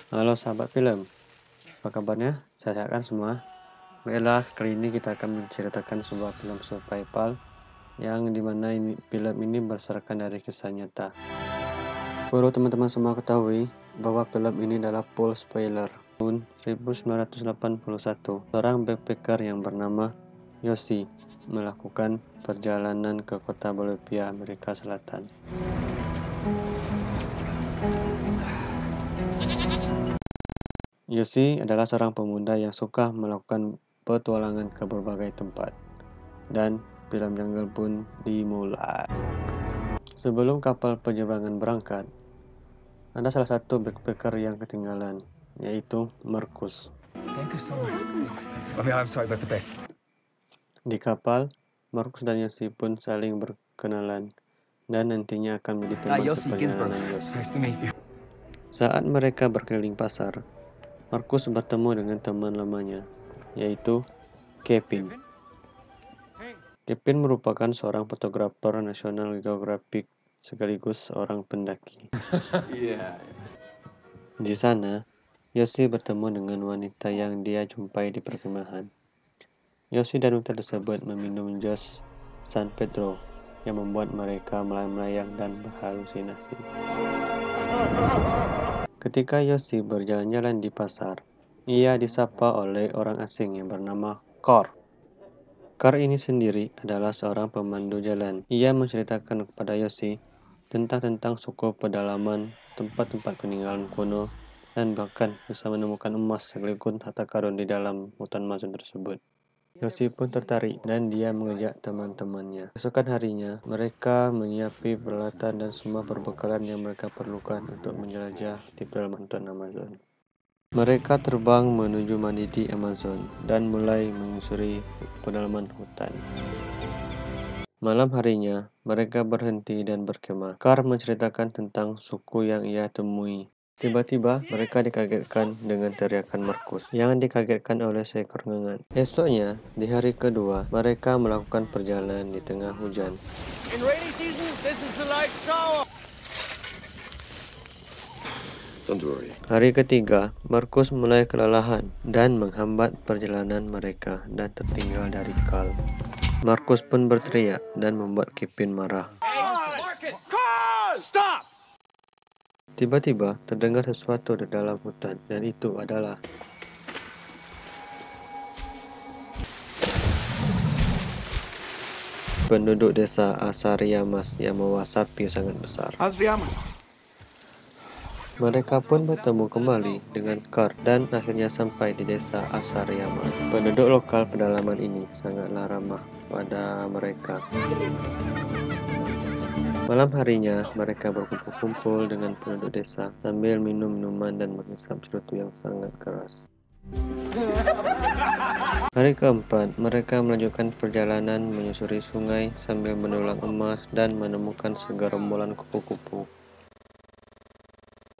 Halo sahabat film, apa kabarnya? Sehat kan semua? Baiklah, kali ini kita akan menceritakan sebuah film survival yang dimana film ini berdasarkan dari kisah nyata. Perlu teman-teman semua ketahui bahwa film ini adalah full spoiler. Tahun 1981, seorang backpacker yang bernama Yoshi melakukan perjalanan ke kota Bolivia, Amerika Selatan. Yoshi adalah seorang pemuda yang suka melakukan petualangan ke berbagai tempat, dan film jungle pun dimulai. Sebelum kapal penyeberangan berangkat, ada salah satu backpacker yang ketinggalan, yaitu Marcus. Di kapal, Marcus dan Yoshi pun saling berkenalan, dan nantinya akan menjadi teman seperjalanan Yoshi. Saat mereka berkeliling pasar, Marcus bertemu dengan teman lamanya, yaitu Kevin. Kevin merupakan seorang fotografer National Geographic sekaligus seorang pendaki. Di sana, Yoshi bertemu dengan wanita yang dia jumpai di perkemahan. Yoshi dan wanita tersebut meminum jus San Pedro yang membuat mereka melayang-layang dan berhalusinasi. Ketika Yoshi berjalan-jalan di pasar, ia disapa oleh orang asing yang bernama Carl. Carl ini sendiri adalah seorang pemandu jalan. Ia menceritakan kepada Yoshi tentang suku pedalaman, tempat-tempat peninggalan kuno, dan bahkan bisa menemukan emas sekaligus harta karun di dalam hutan Amazon tersebut. Yoshi pun tertarik dan dia mengajak teman-temannya. Keesokan harinya, mereka menyiapkan peralatan dan semua perbekalan yang mereka perlukan untuk menjelajah di pedalaman hutan Amazon. Mereka terbang menuju Mandidi Amazon dan mulai menyusuri pedalaman hutan. Malam harinya, mereka berhenti dan berkemah. Carl menceritakan tentang suku yang ia temui. Tiba-tiba, mereka dikagetkan dengan teriakan Marcus yang dikagetkan oleh seekor ngengat. Esoknya, di hari kedua, mereka melakukan perjalanan di tengah hujan. Hari ketiga, Marcus mulai kelelahan dan menghambat perjalanan mereka dan tertinggal dari Carl. Marcus pun berteriak dan membuat Kevin marah. Tiba-tiba terdengar sesuatu di dalam hutan, dan itu adalah penduduk desa Asariamas yang membawa sapi sangat besar. Mereka pun bertemu kembali dengan Carl dan akhirnya sampai di desa Asariamas. Penduduk lokal pedalaman ini sangatlah ramah pada mereka. Malam harinya, mereka berkumpul-kumpul dengan penduduk desa sambil minum minuman dan menghisap cerutu yang sangat keras. Hari keempat, mereka melanjutkan perjalanan menyusuri sungai sambil menulang emas dan menemukan segerombolan kupu-kupu.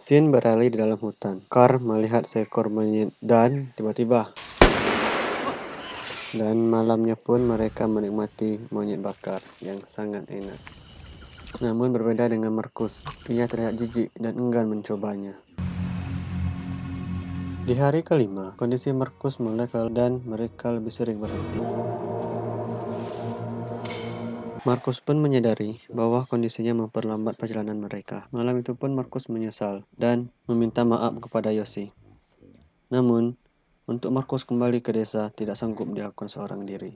Scene beralih di dalam hutan. Carl melihat seekor monyet dan tiba-tiba. Dan malamnya pun mereka menikmati monyet bakar yang sangat enak. Namun berbeda dengan Marcus, ia terlihat jijik dan enggan mencobanya. Di hari kelima, kondisi Marcus mulai kelelahan dan mereka lebih sering berhenti. Marcus pun menyadari bahwa kondisinya memperlambat perjalanan mereka. Malam itu pun Marcus menyesal dan meminta maaf kepada Yoshi. Namun, untuk Marcus kembali ke desa tidak sanggup dilakukan seorang diri.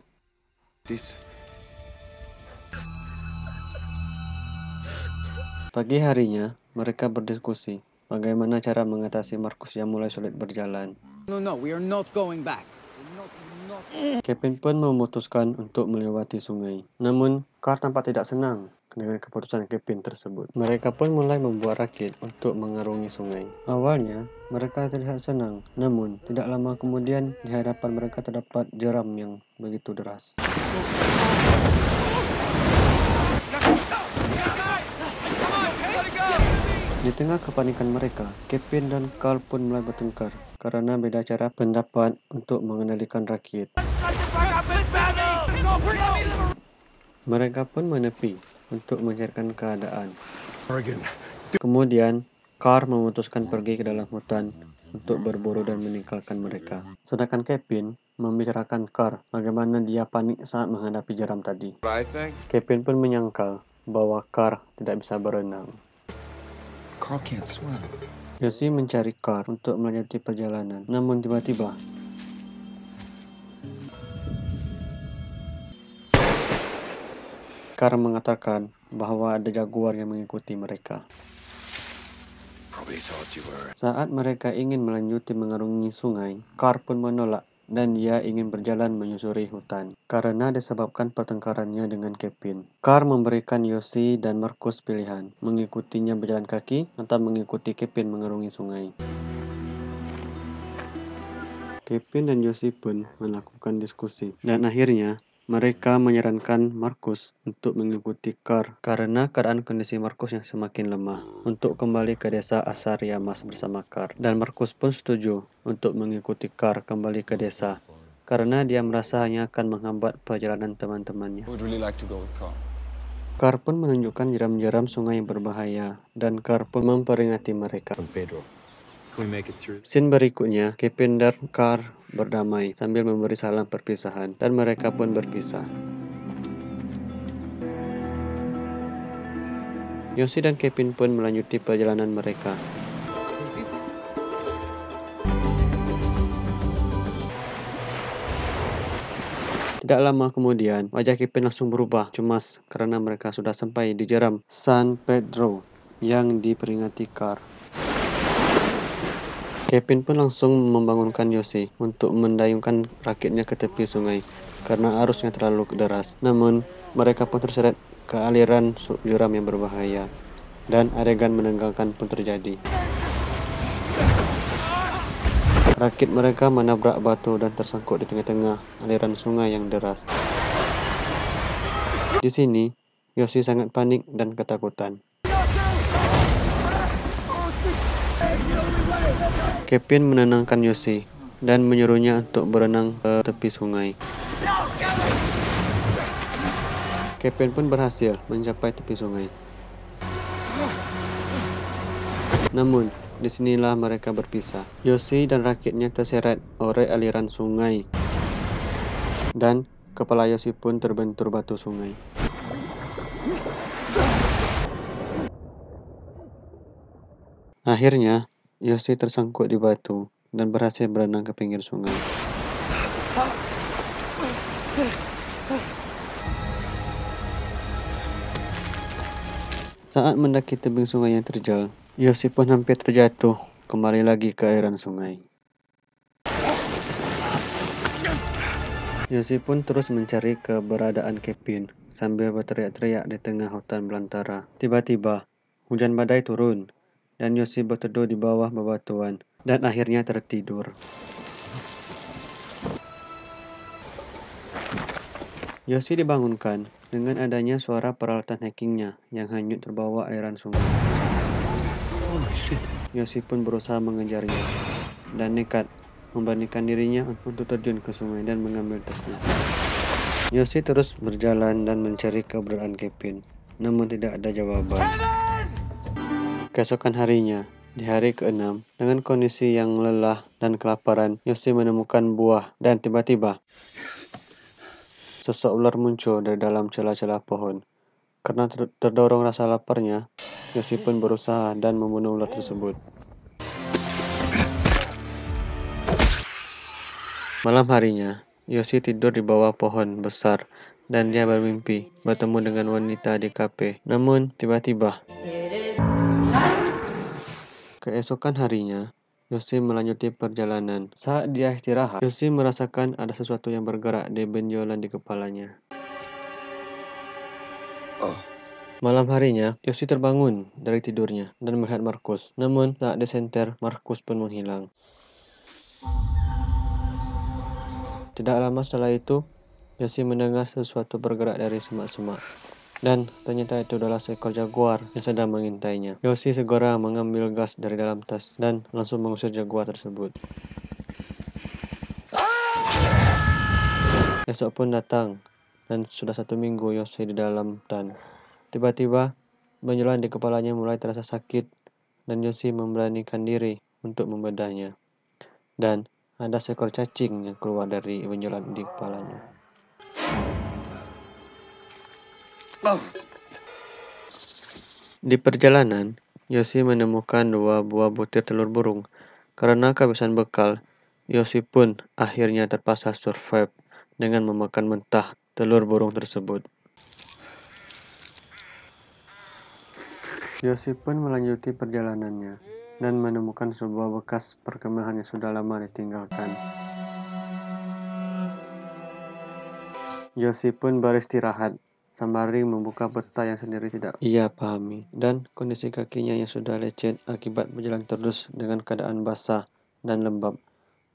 Pagi harinya, mereka berdiskusi bagaimana cara mengatasi Marcus yang mulai sulit berjalan. Kevin pun memutuskan untuk melewati sungai. Namun, Carl tampak tidak senang dengan keputusan Kevin tersebut. Mereka pun mulai membuat rakit untuk mengarungi sungai. Awalnya, mereka terlihat senang. Namun, tidak lama kemudian di hadapan mereka terdapat jeram yang begitu deras. Di tengah kepanikan mereka, Kevin dan Carl pun mulai bertengkar karena beda cara pendapat untuk mengendalikan rakit. Mereka pun menepi untuk mencairkan keadaan. Kemudian, Carl memutuskan pergi ke dalam hutan untuk berburu dan meninggalkan mereka. Sedangkan Kevin membicarakan Carl bagaimana dia panik saat menghadapi jeram tadi. Kevin pun menyangkal bahwa Carl tidak bisa berenang. Carl can't swim. Yoshi mencari Carl untuk melanjuti perjalanan, namun tiba-tiba Carl mengatakan bahwa ada jaguar yang mengikuti mereka. Saat mereka ingin melanjuti mengarungi sungai, Carl pun menolak dan dia ingin berjalan menyusuri hutan karena disebabkan pertengkarannya dengan Kevin. Carl memberikan Yoshi dan Marcus pilihan, mengikutinya berjalan kaki atau mengikuti Kevin mengarungi sungai. Kevin dan Yoshi pun melakukan diskusi dan akhirnya mereka menyarankan Marcus untuk mengikuti Carl karena keadaan kondisi Marcus yang semakin lemah untuk kembali ke desa Asariamas bersama Carl. Dan Marcus pun setuju untuk mengikuti Carl kembali ke desa karena dia merasa hanya akan menghambat perjalanan teman-temannya. Carl pun menunjukkan jeram-jeram sungai yang berbahaya dan Carl pun memperingati mereka. Scene berikutnya, Kevin dan Carl berdamai sambil memberi salam perpisahan dan mereka pun berpisah. Yoshi dan Kevin pun melanjuti perjalanan mereka. Tidak lama kemudian, wajah Kevin langsung berubah cemas karena mereka sudah sampai di jeram San Pedro yang diperingati Carl. Kevin pun langsung membangunkan Yoshi untuk mendayungkan rakitnya ke tepi sungai karena arusnya terlalu deras. Namun, mereka pun terseret ke aliran jurang yang berbahaya dan adegan menegangkan pun terjadi. Rakit mereka menabrak batu dan tersangkut di tengah-tengah aliran sungai yang deras. Di sini, Yoshi sangat panik dan ketakutan. Kevin menenangkan Yoshi dan menyuruhnya untuk berenang ke tepi sungai. Kevin pun berhasil mencapai tepi sungai. Namun, disinilah mereka berpisah. Yoshi dan rakitnya terseret oleh aliran sungai dan kepala Yoshi pun terbentur batu sungai. Akhirnya, Yoshi tersangkut di batu dan berhasil berenang ke pinggir sungai. Saat mendaki tebing sungai yang terjal, Yoshi pun hampir terjatuh kembali lagi ke aliran sungai. Yoshi pun terus mencari keberadaan Kevin sambil berteriak-teriak di tengah hutan belantara. Tiba-tiba, hujan badai turun dan Yoshi berteduh di bawah bebatuan dan akhirnya tertidur. Yoshi dibangunkan dengan adanya suara peralatan hackingnya yang hanyut terbawa aliran sungai. Yoshi pun berusaha mengejarnya dan nekat memberanikan dirinya untuk terjun ke sungai dan mengambil tasnya. Yoshi terus berjalan dan mencari keberadaan Kevin, namun tidak ada jawaban. Keesokan harinya, di hari ke-6, dengan kondisi yang lelah dan kelaparan, Yoshi menemukan buah dan tiba-tiba sosok ular muncul dari dalam celah-celah pohon. Karena terdorong rasa laparnya, Yoshi pun berusaha dan membunuh ular tersebut. Malam harinya, Yoshi tidur di bawah pohon besar dan dia bermimpi bertemu dengan wanita di kafe. Namun, tiba-tiba keesokan harinya, Yoshi melanjuti perjalanan. Saat dia istirahat, Yoshi merasakan ada sesuatu yang bergerak di benjolan di kepalanya. Malam harinya, Yoshi terbangun dari tidurnya dan melihat Marcus. Namun, saat disenter, Marcus pun menghilang. Tidak lama setelah itu, Yoshi mendengar sesuatu bergerak dari semak-semak. Dan ternyata itu adalah seekor jaguar yang sedang mengintainya. Yoshi segera mengambil gas dari dalam tas dan langsung mengusir jaguar tersebut. Esok pun datang dan sudah 1 minggu Yoshi di dalam hutan. Tiba-tiba benjolan di kepalanya mulai terasa sakit dan Yoshi memberanikan diri untuk membedahnya. Dan ada seekor cacing yang keluar dari benjolan di kepalanya. Di perjalanan, Yoshi menemukan 2 buah butir telur burung. Karena kehabisan bekal, Yoshi pun akhirnya terpaksa survive dengan memakan mentah telur burung tersebut. Yoshi pun melanjuti perjalanannya dan menemukan sebuah bekas perkemahan yang sudah lama ditinggalkan. Yoshi pun beristirahat sembari membuka peta yang sendiri tidak ia pahami, dan kondisi kakinya yang sudah lecet akibat berjalan terus dengan keadaan basah dan lembab.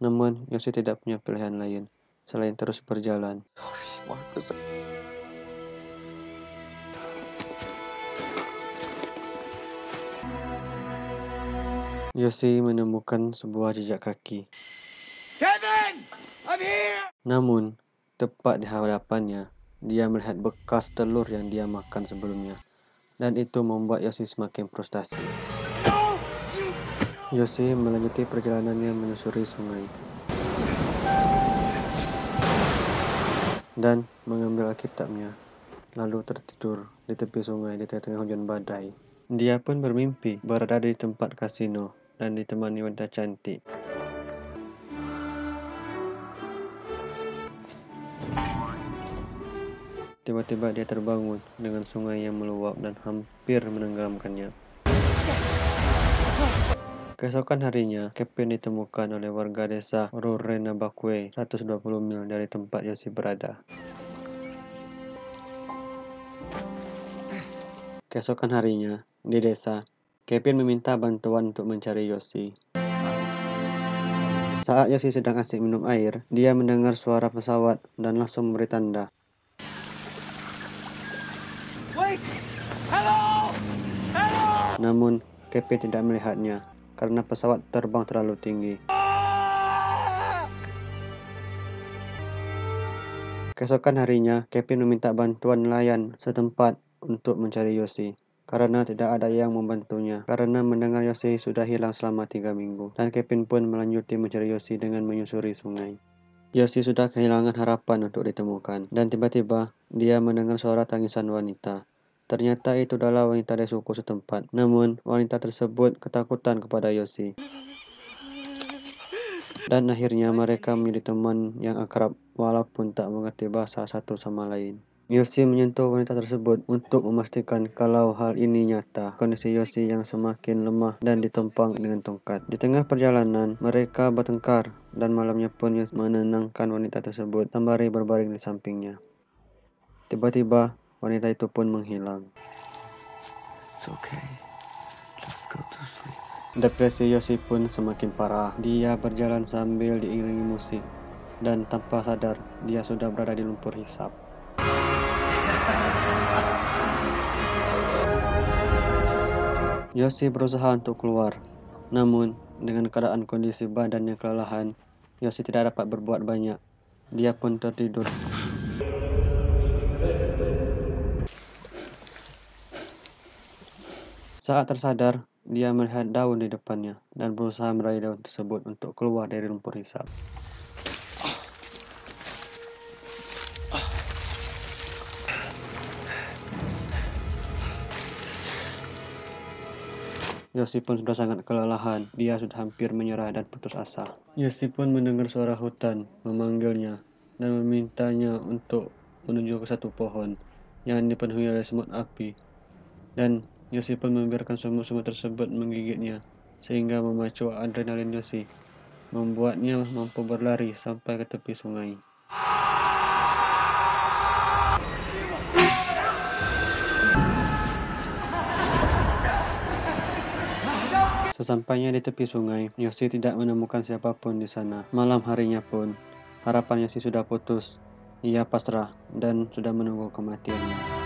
Namun Yoshi tidak punya pilihan lain selain terus berjalan. Yoshi menemukan sebuah jejak kaki. Kevin! I'm here! Namun, tepat di hadapannya, dia melihat bekas telur yang dia makan sebelumnya. Dan itu membuat Yoshi semakin frustasi. Yoshi melanjuti perjalanannya menyusuri sungai. Dan mengambil Alkitabnya, lalu tertidur di tepi sungai di tengah hujan badai. Dia pun bermimpi berada di tempat kasino dan ditemani wanita cantik. Tiba-tiba dia terbangun dengan sungai yang meluap dan hampir menenggelamkannya. Keesokan harinya, Kevin ditemukan oleh warga desa Rurrenabaque, 120 mil dari tempat Yoshi berada. Keesokan harinya, di desa, Kevin meminta bantuan untuk mencari Yoshi. Saat Yoshi sedang asik minum air, dia mendengar suara pesawat dan langsung memberi tanda. Wait! Hello! Hello! Namun, Kevin tidak melihatnya karena pesawat terbang terlalu tinggi. Keesokan harinya, Kevin meminta bantuan nelayan setempat untuk mencari Yoshi. Karena tidak ada yang membantunya, karena mendengar Yoshi sudah hilang selama 3 minggu. Dan Kevin pun melanjuti mencari Yoshi dengan menyusuri sungai. Yoshi sudah kehilangan harapan untuk ditemukan, dan tiba-tiba dia mendengar suara tangisan wanita. Ternyata itu adalah wanita dari suku setempat. Namun, wanita tersebut ketakutan kepada Yoshi. Dan akhirnya mereka menjadi teman yang akrab walaupun tak mengerti bahasa satu sama lain. Yoshi menyentuh wanita tersebut untuk memastikan kalau hal ini nyata. Kondisi Yoshi yang semakin lemah dan ditopang dengan tongkat. Di tengah perjalanan, mereka bertengkar dan malamnya pun Yoshi menenangkan wanita tersebut sembari berbaring di sampingnya. Tiba-tiba, wanita itu pun menghilang. It's okay. Just go to sleep. Depresi Yoshi pun semakin parah. Dia berjalan sambil diiringi musik. Dan tanpa sadar, dia sudah berada di lumpur hisap. Yoshi berusaha untuk keluar. Namun, dengan keadaan kondisi badan yang kelelahan, Yoshi tidak dapat berbuat banyak. Dia pun tertidur. Saat tersadar, dia melihat daun di depannya dan berusaha meraih daun tersebut untuk keluar dari lumpur hisap. Yoshi pun sudah sangat kelelahan. Dia sudah hampir menyerah dan putus asa. Yoshi pun mendengar suara hutan memanggilnya dan memintanya untuk menuju ke satu pohon yang dipenuhi oleh semut api. Dan Yoshi pun membiarkan semut-semut tersebut menggigitnya sehingga memacu adrenalin Yoshi, membuatnya mampu berlari sampai ke tepi sungai. Sesampainya di tepi sungai, Yoshi tidak menemukan siapapun di sana. Malam harinya pun, harapan Yoshi sudah putus. Ia pasrah dan sudah menunggu kematiannya.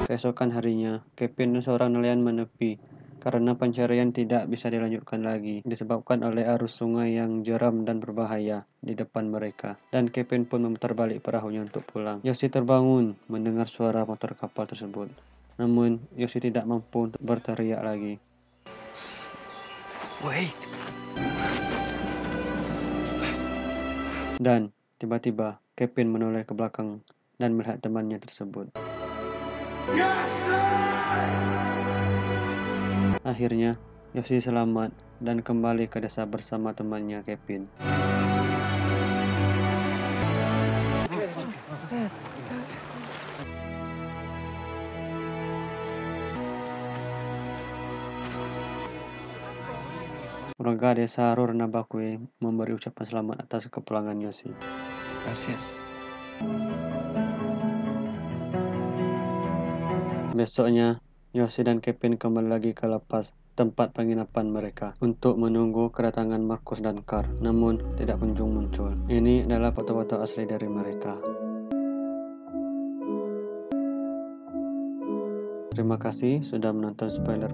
Keesokan harinya, Kevin dan seorang nelayan menepi karena pencarian tidak bisa dilanjutkan lagi disebabkan oleh arus sungai yang jeram dan berbahaya di depan mereka. Dan Kevin pun memutar balik perahunya untuk pulang. Yoshi terbangun mendengar suara motor kapal tersebut. Namun Yoshi tidak mampu untuk berteriak lagi. Wait. Dan tiba-tiba Kevin menoleh ke belakang dan melihat temannya tersebut. Akhirnya Yoshi selamat dan kembali ke desa bersama temannya Kevin. Warga desa Rurnabakwe memberi ucapan selamat atas kepulangan Yoshi. Gracias. Besoknya, Yoshi dan Kevin kembali lagi ke lapas tempat penginapan mereka untuk menunggu kedatangan Markus dan Carl, namun tidak kunjung muncul. Ini adalah foto-foto asli dari mereka. Terima kasih sudah menonton spoiler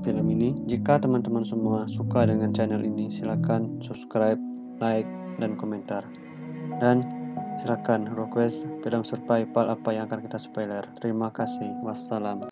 film ini. Jika teman-teman semua suka dengan channel ini, silakan subscribe, like, dan komentar. Dan silakan request film survival apa yang akan kita spoiler. Terima kasih. Wassalam.